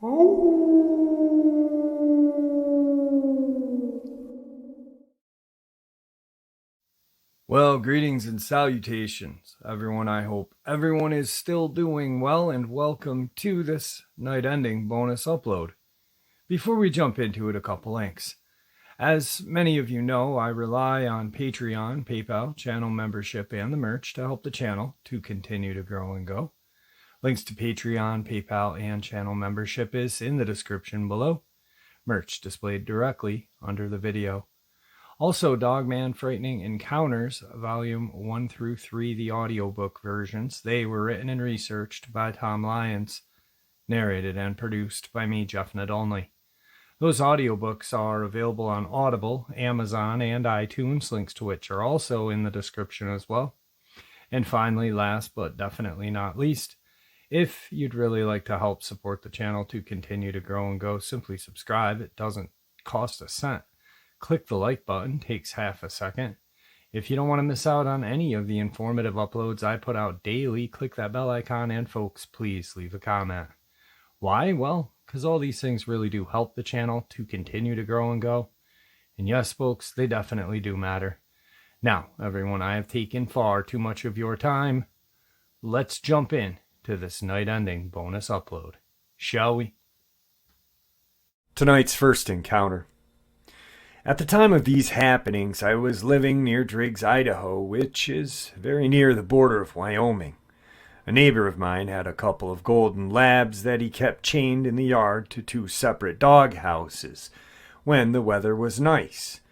Well, greetings and salutations, everyone. I hope everyone is still doing well, and welcome to this night-ending bonus upload. Before we jump into it, a couple links. As many of you know, I rely on Patreon, PayPal, channel membership, and the merch to help the channel to continue to grow and go. Links to Patreon, PayPal, and channel membership is in the description below. Merch displayed directly under the video. Also, Dogman Frightening Encounters, Volume 1 through 3, the audiobook versions. They were written and researched by Tom Lyons, narrated and produced by me, Jeff Nadolny. Those audiobooks are available on Audible, Amazon, and iTunes, links to which are also in the description as well. And finally, last but definitely not least, if you'd really like to help support the channel to continue to grow and go, simply subscribe. It doesn't cost a cent. Click the like button, takes half a second. If you don't want to miss out on any of the informative uploads I put out daily, click that bell icon, and folks, please leave a comment. Why? Well, because all these things really do help the channel to continue to grow and go. And yes, folks, they definitely do matter. Now, everyone, I have taken far too much of your time. Let's jump in to this night-ending bonus upload, shall we? Tonight's first encounter. At the time of these happenings, I was living near Driggs, Idaho, which is very near the border of Wyoming. A neighbor of mine had a couple of golden labs that he kept chained in the yard to two separate dog houses when the weather was nice.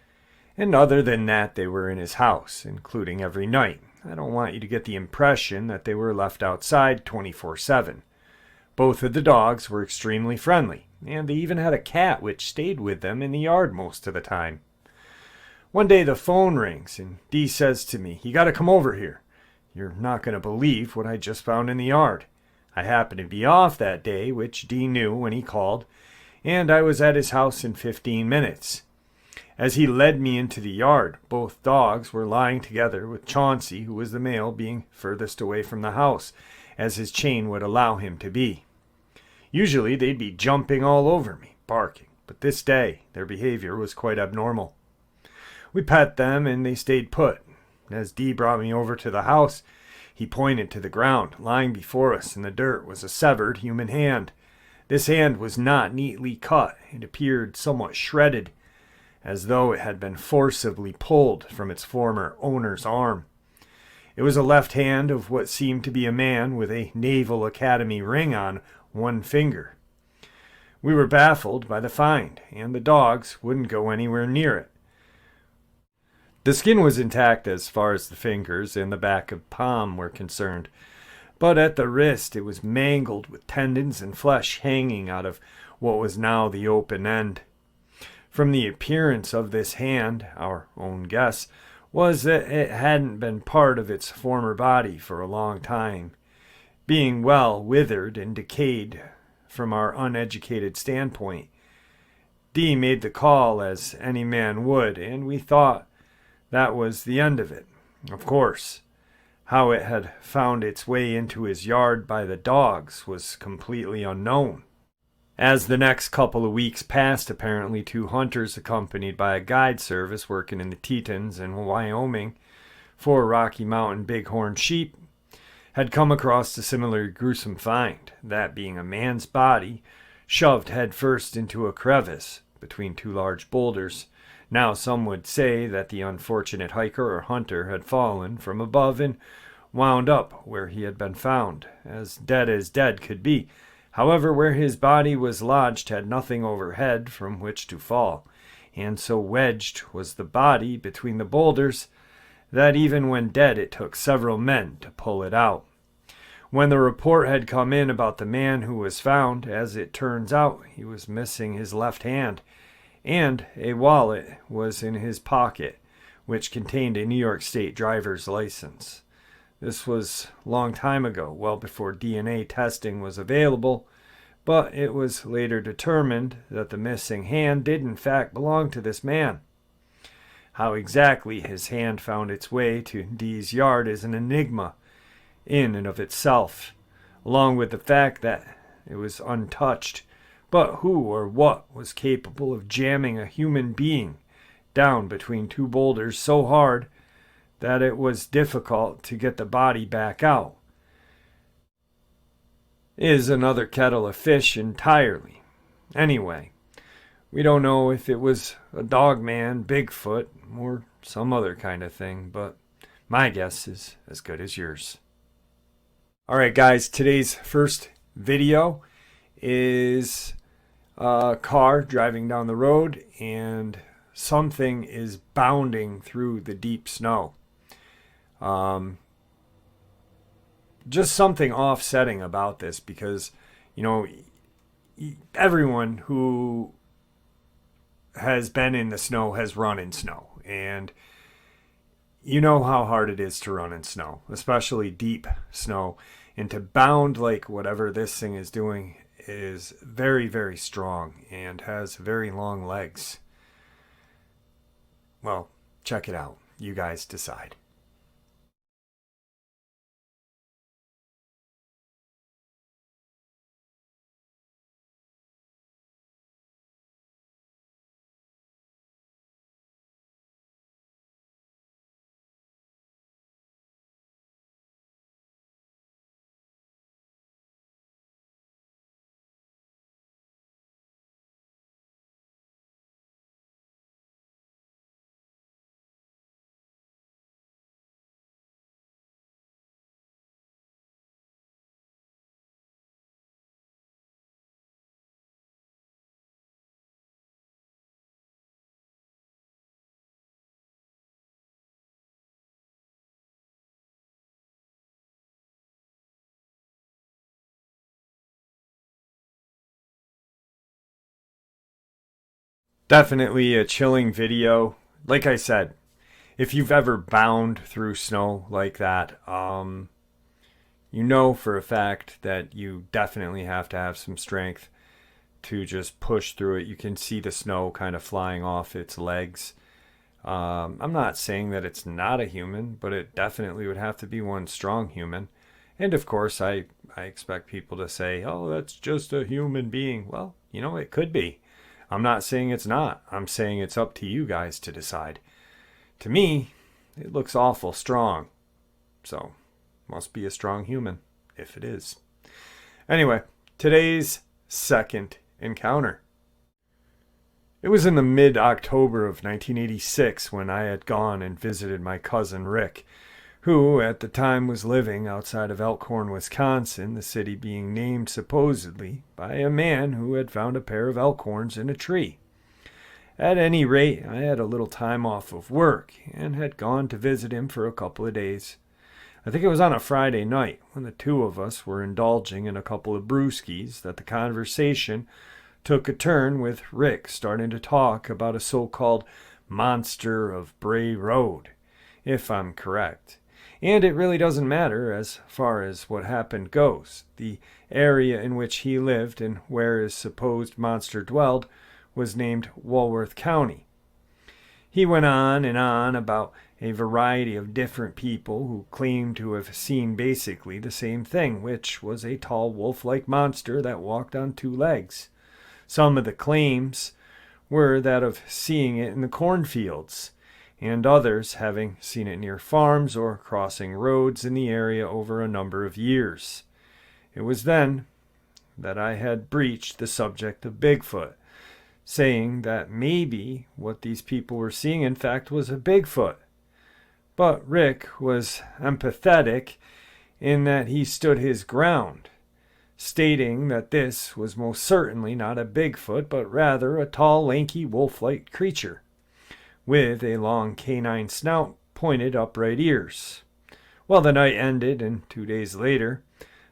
And other than that, they were in his house, including every night. I don't want you to get the impression that they were left outside 24/7. Both of the dogs were extremely friendly, and they even had a cat which stayed with them in the yard most of the time. One day the phone rings, and Dee says to me, "You gotta come over here. You're not gonna believe what I just found in the yard." I happened to be off that day, which Dee knew when he called, and I was at his house in 15 minutes. As he led me into the yard, both dogs were lying together, with Chauncey, who was the male, being furthest away from the house, as his chain would allow him to be. Usually they'd be jumping all over me, barking, but this day their behavior was quite abnormal. We pet them and they stayed put. As Dee brought me over to the house, he pointed to the ground. Lying before us in the dirt was a severed human hand. This hand was not neatly cut. It appeared somewhat shredded, as though it had been forcibly pulled from its former owner's arm. It was a left hand of what seemed to be a man with a Naval Academy ring on one finger. We were baffled by the find, and the dogs wouldn't go anywhere near it. The skin was intact as far as the fingers and the back of palm were concerned, but at the wrist it was mangled with tendons and flesh hanging out of what was now the open end. From the appearance of this hand, our own guess was that it hadn't been part of its former body for a long time, being well withered and decayed from our uneducated standpoint. Dee made the call as any man would, and we thought that was the end of it. Of course, how it had found its way into his yard by the dogs was completely unknown. As the next couple of weeks passed, apparently two hunters accompanied by a guide service working in the Tetons in Wyoming for Rocky Mountain bighorn sheep had come across a similar gruesome find, that being a man's body shoved headfirst into a crevice between two large boulders. Now some would say that the unfortunate hiker or hunter had fallen from above and wound up where he had been found, as dead could be. However, where his body was lodged had nothing overhead from which to fall, and so wedged was the body between the boulders that even when dead it took several men to pull it out. When the report had come in about the man who was found, as it turns out, he was missing his left hand, and a wallet was in his pocket, which contained a New York State driver's license. This was a long time ago, well before DNA testing was available, but it was later determined that the missing hand did in fact belong to this man. How exactly his hand found its way to Dee's yard is an enigma in and of itself, along with the fact that it was untouched But who or what was capable of jamming a human being down between two boulders so hard that it was difficult to get the body back out is another kettle of fish entirely. Anyway, we don't know if it was a Dogman, Bigfoot, or some other kind of thing, but my guess is as good as yours. Alright guys, today's first video is a car driving down the road and something is bounding through the deep snow. Just something offsetting about this because, you know, everyone who has been in the snow has run in snow. And you know how hard it is to run in snow, especially deep snow. And to bound like whatever this thing is doing is very, very strong and has very long legs. Well, check it out. You guys decide. Definitely a chilling video. Like I said, if you've ever bound through snow like that, you know for a fact that you definitely have to have some strength to just push through it. You can see the snow kind of flying off its legs. I'm not saying that it's not a human, but it definitely would have to be one strong human. And of course, I expect people to say, oh, that's just a human being. Well, you know, it could be. I'm not saying it's not. I'm saying it's up to you guys to decide. To me, it looks awful strong. So, must be a strong human, if it is. Anyway, today's second encounter. It was in the mid-October of 1986 when I had gone and visited my cousin Rick, who at the time was living outside of Elkhorn, Wisconsin, the city being named supposedly by a man who had found a pair of elkhorns in a tree. At any rate, I had a little time off of work and had gone to visit him for a couple of days. I think it was on a Friday night when the two of us were indulging in a couple of brewskis that the conversation took a turn with Rick starting to talk about a so-called monster of Bray Road, if I'm correct. And it really doesn't matter as far as what happened goes. The area in which he lived and where his supposed monster dwelled was named Walworth County. He went on and on about a variety of different people who claimed to have seen basically the same thing, which was a tall wolf-like monster that walked on two legs. Some of the claims were that of seeing it in the cornfields, and others having seen it near farms or crossing roads in the area over a number of years. It was then that I had breached the subject of Bigfoot, saying that maybe what these people were seeing in fact was a Bigfoot. But Rick was empathetic in that he stood his ground, stating that this was most certainly not a Bigfoot, but rather a tall, lanky, wolf-like creature with a long canine snout, pointed upright ears. Well, the night ended, and 2 days later,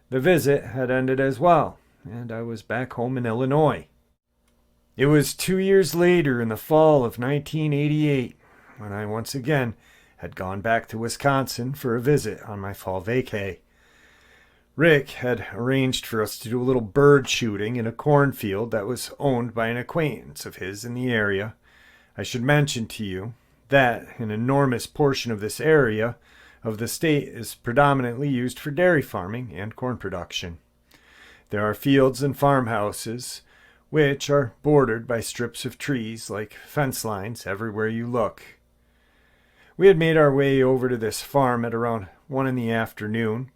the visit had ended as well, and I was back home in Illinois. It was 2 years later, in the fall of 1988, when I once again had gone back to Wisconsin for a visit on my fall vacay. Rick had arranged for us to do a little bird shooting in a cornfield that was owned by an acquaintance of his in the area. I should mention to you that an enormous portion of this area of the state is predominantly used for dairy farming and corn production. There are fields and farmhouses which are bordered by strips of trees like fence lines everywhere you look. We had made our way over to this farm at around 1 in the afternoon,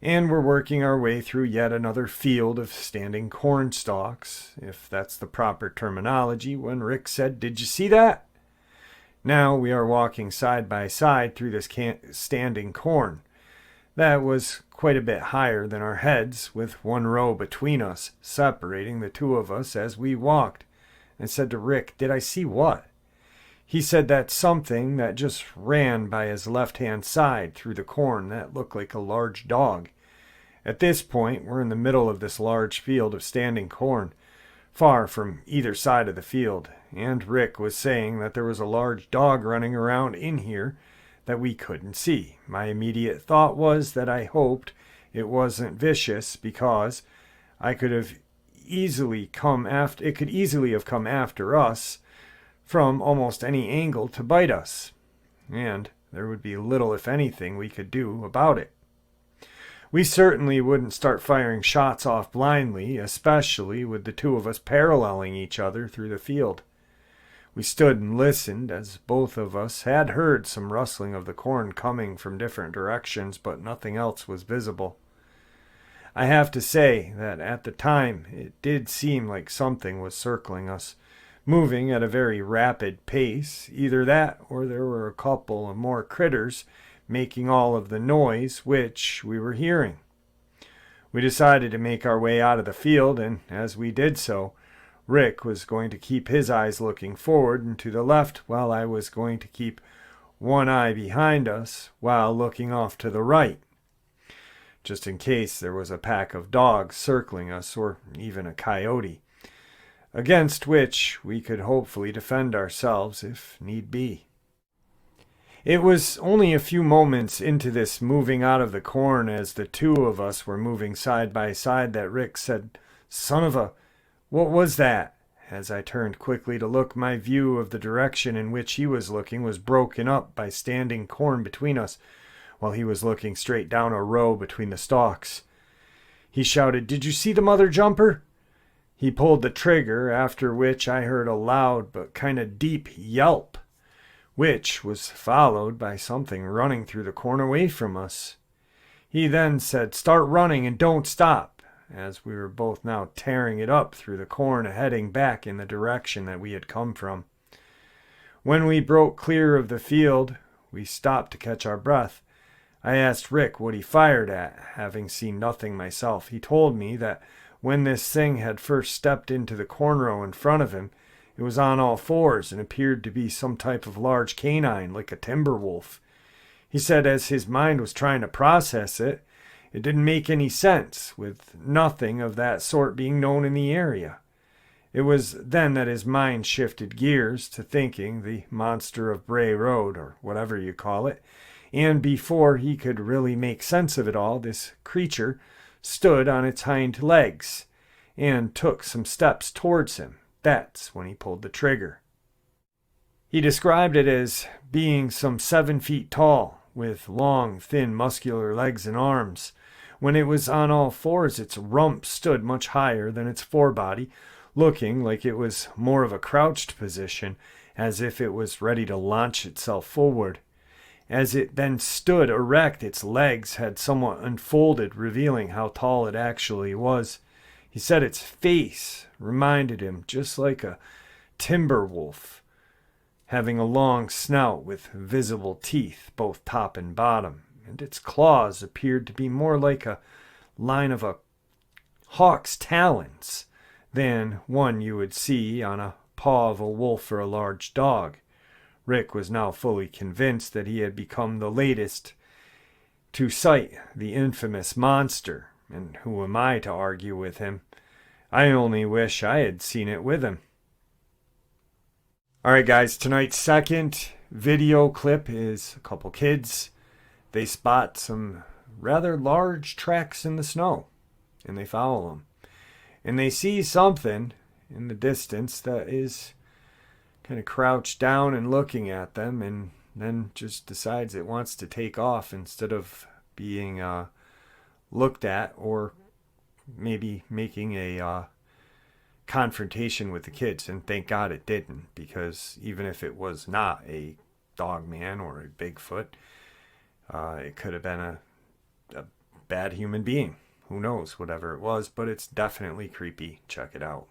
and were working our way through yet another field of standing corn stalks, if that's the proper terminology, when Rick said, "Did you see that?" Now we are walking side by side through this standing corn. That was quite a bit higher than our heads, with one row between us, separating the two of us as we walked, and said to Rick, "Did I see what?" He said that something that just ran by his left-hand side through the corn that looked like a large dog. At this point, we're in the middle of this large field of standing corn, far from either side of the field, and Rick was saying that there was a large dog running around in here that we couldn't see. My immediate thought was that I hoped it wasn't vicious, because it could easily have come after us from almost any angle to bite us, and there would be little, if anything, we could do about it. We certainly wouldn't start firing shots off blindly, especially with the two of us paralleling each other through the field. We stood and listened, as both of us had heard some rustling of the corn coming from different directions, but nothing else was visible. I have to say that at the time it did seem like something was circling us, moving at a very rapid pace. Either that, or there were a couple of more critters making all of the noise which we were hearing. We decided to make our way out of the field, and as we did so, Rick was going to keep his eyes looking forward and to the left, while I was going to keep one eye behind us while looking off to the right, just in case there was a pack of dogs circling us, or even a coyote, against which we could hopefully defend ourselves if need be. It was only a few moments into this moving out of the corn, as the two of us were moving side by side, that Rick said, "Son of a... what was that?" As I turned quickly to look, my view of the direction in which he was looking was broken up by standing corn between us, while he was looking straight down a row between the stalks. He shouted, "Did you see the mother jumper?" He pulled the trigger, after which I heard a loud but kind of deep yelp, which was followed by something running through the corn away from us. He then said, "Start running and don't stop," as we were both now tearing it up through the corn, heading back in the direction that we had come from. When we broke clear of the field, we stopped to catch our breath. I asked Rick what he fired at, having seen nothing myself. He told me that when this thing had first stepped into the corn row in front of him, it was on all fours and appeared to be some type of large canine, like a timber wolf. He said as his mind was trying to process it, it didn't make any sense, with nothing of that sort being known in the area. It was then that his mind shifted gears to thinking the monster of Bray Road, or whatever you call it, and before he could really make sense of it all, this creature stood on its hind legs and took some steps towards him. That's when he pulled the trigger. He described it as being some 7 feet tall, with long, thin, muscular legs and arms. When it was on all fours, its rump stood much higher than its forebody, looking like it was more of a crouched position, as if it was ready to launch itself forward. As it then stood erect, its legs had somewhat unfolded, revealing how tall it actually was. He said its face reminded him just like a timber wolf, having a long snout with visible teeth, both top and bottom, and its claws appeared to be more like a line of a hawk's talons than one you would see on a paw of a wolf or a large dog. Rick was now fully convinced that he had become the latest to sight the infamous monster, and who am I to argue with him? I only wish I had seen it with him. Alright guys, tonight's second video clip is a couple kids. They spot some rather large tracks in the snow, and they follow them. And they see something in the distance that is kind of crouched down and looking at them, and then just decides it wants to take off instead of being looked at, or maybe making a confrontation with the kids, and thank God it didn't, because even if it was not a Dogman or a Bigfoot, it could have been a bad human being. Who knows, whatever it was, but it's definitely creepy. Check it out.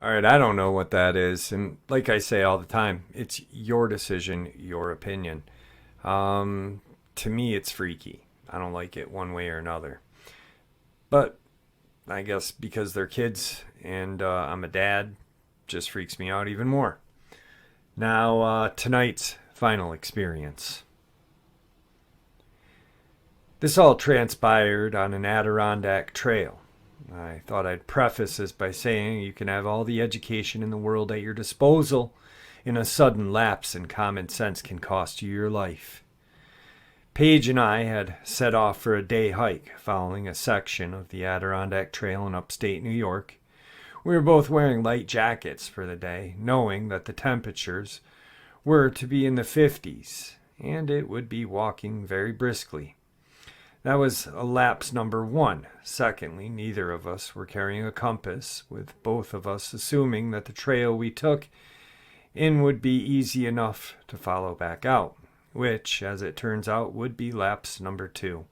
All right, I don't know what that is, and like I say all the time, it's your decision, your opinion. Um, to me, it's freaky. I don't like it one way or another. But I guess because they're kids and I'm a dad, just freaks me out even more. Now, tonight's final experience. This all transpired on an Adirondack trail. I thought I'd preface this by saying you can have all the education in the world at your disposal, and a sudden lapse in common sense can cost you your life. Paige and I had set off for a day hike following a section of the Adirondack Trail in upstate New York. We were both wearing light jackets for the day, knowing that the temperatures were to be in the 50s, and it would be walking very briskly. That was lapse number one. Secondly, neither of us were carrying a compass, with both of us assuming that the trail we took in would be easy enough to follow back out, which, as it turns out, would be lapse number two.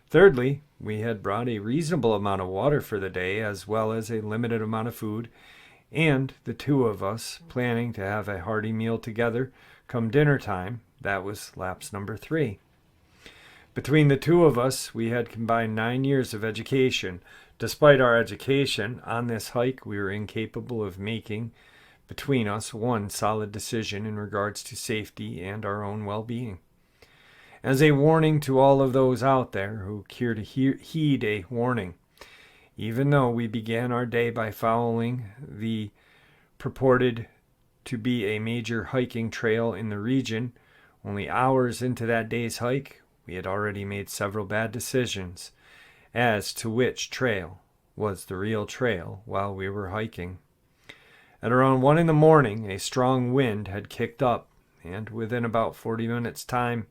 Thirdly, we had brought a reasonable amount of water for the day, as well as a limited amount of food, and the two of us planning to have a hearty meal together come dinner time. That was lapse number three. Between the two of us, we had combined 9 years of education. Despite our education, on this hike we were incapable of making, between us, one solid decision in regards to safety and our own well-being. As a warning to all of those out there who care to heed a warning, even though we began our day by following the purported to be a major hiking trail in the region, only hours into that day's hike, we had already made several bad decisions as to which trail was the real trail while we were hiking. At around 1 in the morning, a strong wind had kicked up, and within about 40 minutes' time,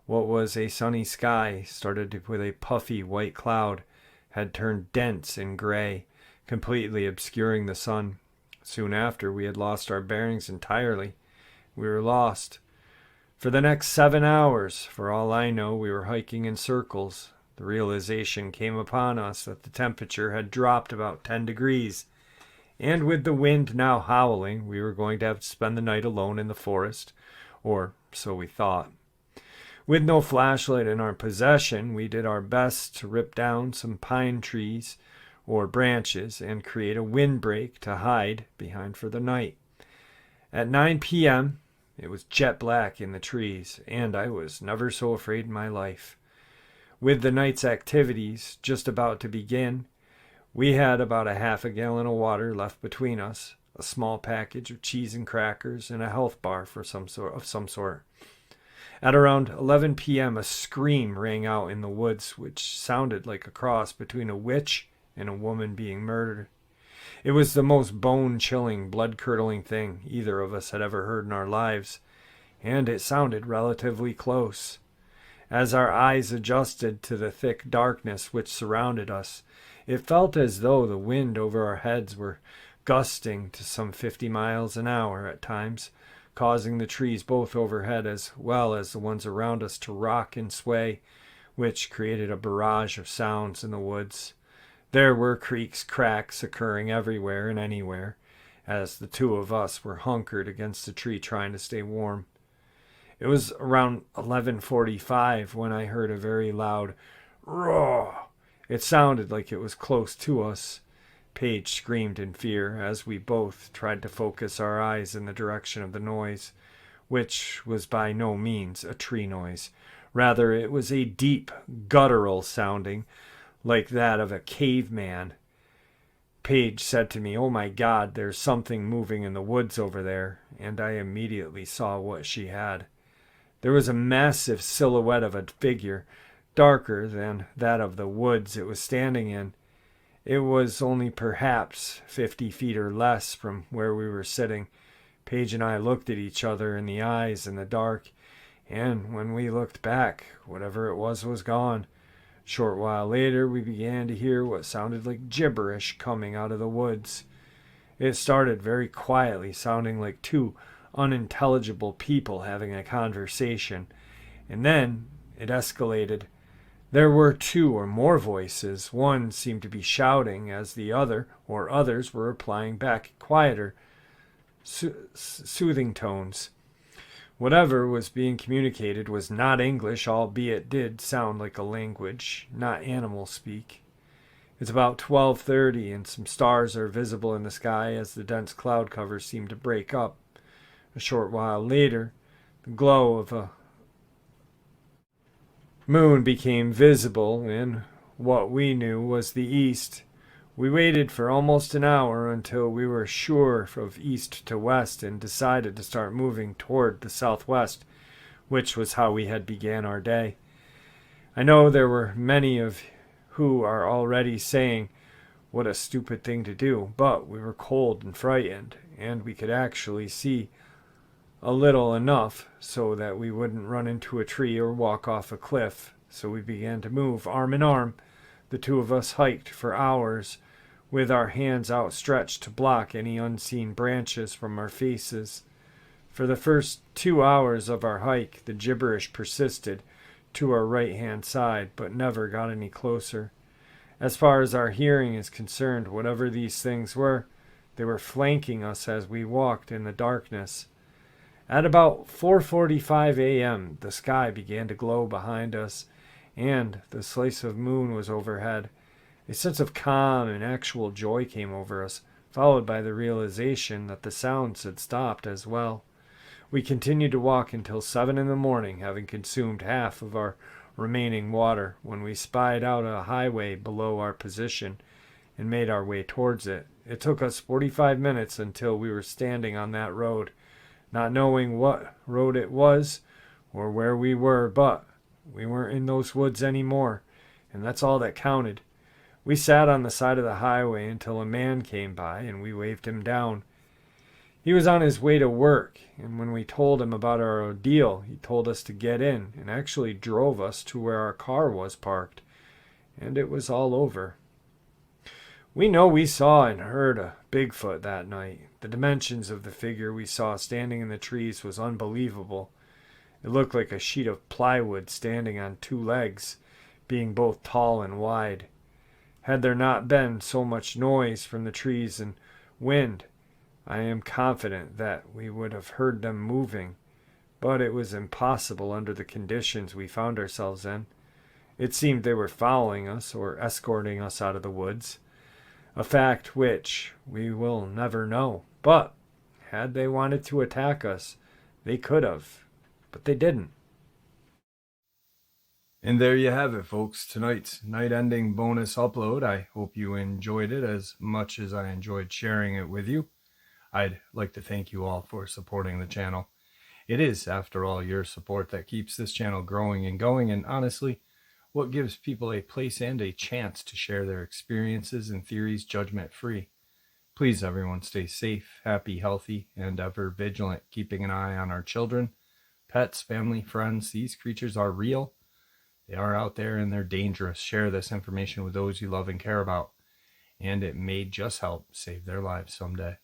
what was a sunny sky started with a puffy white cloud had turned dense and gray, completely obscuring the sun. Soon after, we had lost our bearings entirely. We were lost. For the next 7 hours, for all I know, we were hiking in circles. The realization came upon us that the temperature had dropped about 10 degrees, and with the wind now howling, we were going to have to spend the night alone in the forest, or so we thought. With no flashlight in our possession, we did our best to rip down some pine trees or branches and create a windbreak to hide behind for the night. At 9 p.m., it was jet black in the trees, and I was never so afraid in my life. With the night's activities just about to begin, we had about a half a gallon of water left between us, a small package of cheese and crackers, and a health bar for some sort. At around 11 p.m., a scream rang out in the woods, which sounded like a cross between a witch and a woman being murdered. It was the most bone-chilling, blood-curdling thing either of us had ever heard in our lives, and it sounded relatively close. As our eyes adjusted to the thick darkness which surrounded us, it felt as though the wind over our heads were gusting to some 50 miles an hour at times, causing the trees both overhead as well as the ones around us to rock and sway, which created a barrage of sounds in the woods. There were creaks, cracks occurring everywhere and anywhere, as the two of us were hunkered against the tree trying to stay warm. It was around 11:45 when I heard a very loud roar. It sounded like it was close to us. Paige screamed in fear as we both tried to focus our eyes in the direction of the noise, which was by no means a tree noise. Rather, it was a deep, guttural sounding, like that of a caveman. Paige said to me, "Oh my God, there's something moving in the woods over there," and I immediately saw what she had. There was a massive silhouette of a figure, darker than that of the woods it was standing in. It was only perhaps 50 feet or less from where we were sitting. Paige and I looked at each other in the eyes in the dark, and when we looked back, whatever it was gone. A short while later, we began to hear what sounded like gibberish coming out of the woods. It started very quietly, sounding like two unintelligible people having a conversation, and then it escalated. There were two or more voices. One seemed to be shouting as the other or others were replying back, quieter, soothing tones. Whatever was being communicated was not English, albeit did sound like a language, not animal speak. It's about 12:30, and some stars are visible in the sky as the dense cloud cover seemed to break up. A short while later, the glow of a moon became visible in what we knew was the east. We waited for almost an hour until we were sure of east to west and decided to start moving toward the southwest, which was how we had began our day. I know there were many of who are already saying, "What a stupid thing to do," but we were cold and frightened, and we could actually see a little enough so that we wouldn't run into a tree or walk off a cliff. So we began to move arm in arm. The two of us hiked for hours with our hands outstretched to block any unseen branches from our faces. For the first 2 hours of our hike, the gibberish persisted to our right-hand side, but never got any closer. As far as our hearing is concerned, whatever these things were, they were flanking us as we walked in the darkness. At about 4:45 a.m., the sky began to glow behind us, and the slice of moon was overhead. A sense of calm and actual joy came over us, followed by the realization that the sounds had stopped as well. We continued to walk until 7 in the morning, having consumed half of our remaining water, when we spied out a highway below our position and made our way towards it. It took us 45 minutes until we were standing on that road, not knowing what road it was or where we were, but we weren't in those woods anymore, and that's all that counted. We sat on the side of the highway until a man came by and we waved him down. He was on his way to work, and when we told him about our ordeal, he told us to get in and actually drove us to where our car was parked, and it was all over. We know we saw and heard a Bigfoot that night. The dimensions of the figure we saw standing in the trees was unbelievable. It looked like a sheet of plywood standing on 2 legs, being both tall and wide. Had there not been so much noise from the trees and wind, I am confident that we would have heard them moving, but it was impossible under the conditions we found ourselves in. It seemed they were following us or escorting us out of the woods, a fact which we will never know. But had they wanted to attack us, they could have, but they didn't. And there you have it, folks. Tonight's night-ending bonus upload. I hope you enjoyed it as much as I enjoyed sharing it with you. I'd like to thank you all for supporting the channel. It is, after all, your support that keeps this channel growing and going, and honestly, what gives people a place and a chance to share their experiences and theories judgment-free. Please, everyone, stay safe, happy, healthy, and ever vigilant, keeping an eye on our children, pets, family, friends. These creatures are real. They are out there and they're dangerous. Share this information with those you love and care about, and it may just help save their lives someday.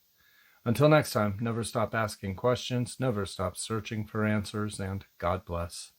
Until next time, never stop asking questions, never stop searching for answers, and God bless.